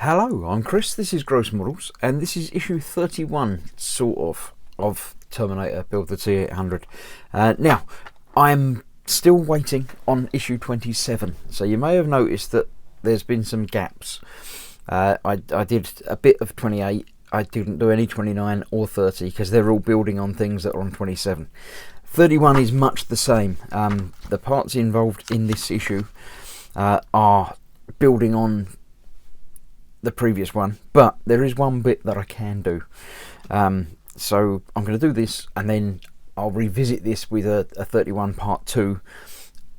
Hello, I'm Chris, this is Gross Models, and this is issue 31, sort of Terminator Build the T-800. Now, I'm still waiting on issue 27, so you may have noticed that there's been some gaps. I did a bit of 28, I didn't do any 29 or 30, because they're all building on things that are on 27. 31 is much the same. The parts involved in this issue are building on the previous one, but there is one bit that I can do. So I'm going to do this, and then I'll revisit this with a 31 part 2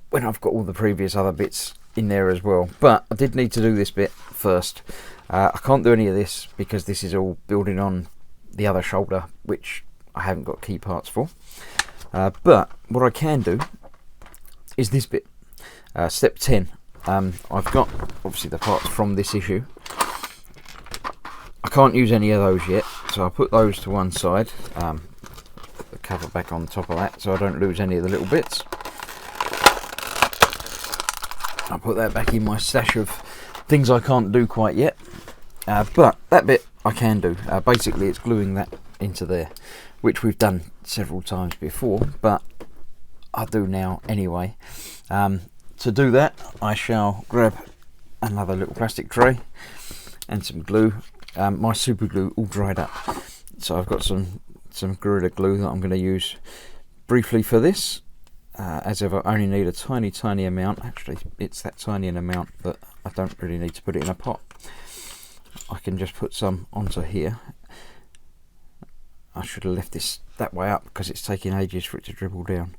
when I've got all the previous other bits in there as well. But I did need to do this bit first. I can't do any of this because this is all building on the other shoulder, which I haven't got key parts for. But what I can do is this bit, step 10. I've got obviously the parts from this issue. I can't use any of those yet, so I'll put those to one side. Put the cover back on top of that so I don't lose any of the little bits. I'll put that back in my stash of things I can't do quite yet. But that bit I can do. Basically it's gluing that into there, which we've done several times before, but I'll do now anyway. To do that, I shall grab another little plastic tray and some glue. My super glue all dried up, so I've got some Gorilla Glue that I'm going to use briefly for this. As ever, I only need a tiny amount. Actually, it's that tiny an amount that I don't really need to put it in a pot. I can just put some onto here. I should have left this that way up because it's taking ages for it to dribble down.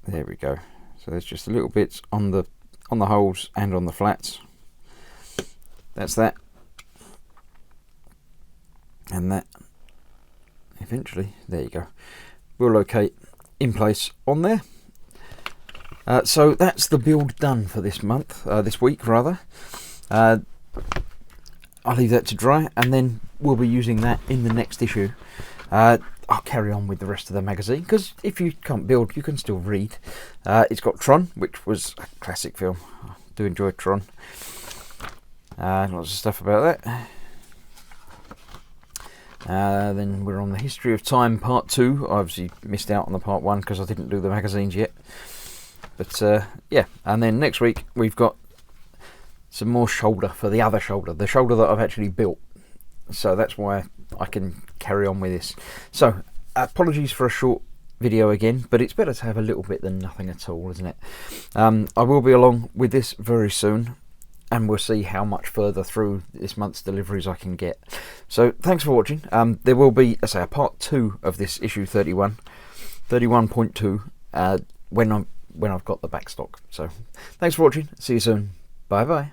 There we go. So there's just a little bits on the holes and on the flats. That's that. And that eventually, there you go, will locate in place on there. So that's the build done for this month, this week rather. I'll leave that to dry, and then we'll be using that in the next issue. I'll carry on with the rest of the magazine, because if you can't build, you can still read. It's got Tron, which was a classic film. I do enjoy Tron. Lots of stuff about that. Then we're on the History of Time part 2. I obviously missed out on the part 1 because I didn't do the magazines yet. But yeah, and then next week we've got some more shoulder for the other shoulder, the shoulder that I've actually built. So that's why I can carry on with this. So apologies for a short video again, but it's better to have a little bit than nothing at all, isn't it? I will be along with this very soon, and we'll see how much further through this month's deliveries I can get. So thanks for watching. There will be, let's say, a part 2 of this issue 31, 31.2, when I've got the back stock. So thanks for watching. See you soon. Bye bye.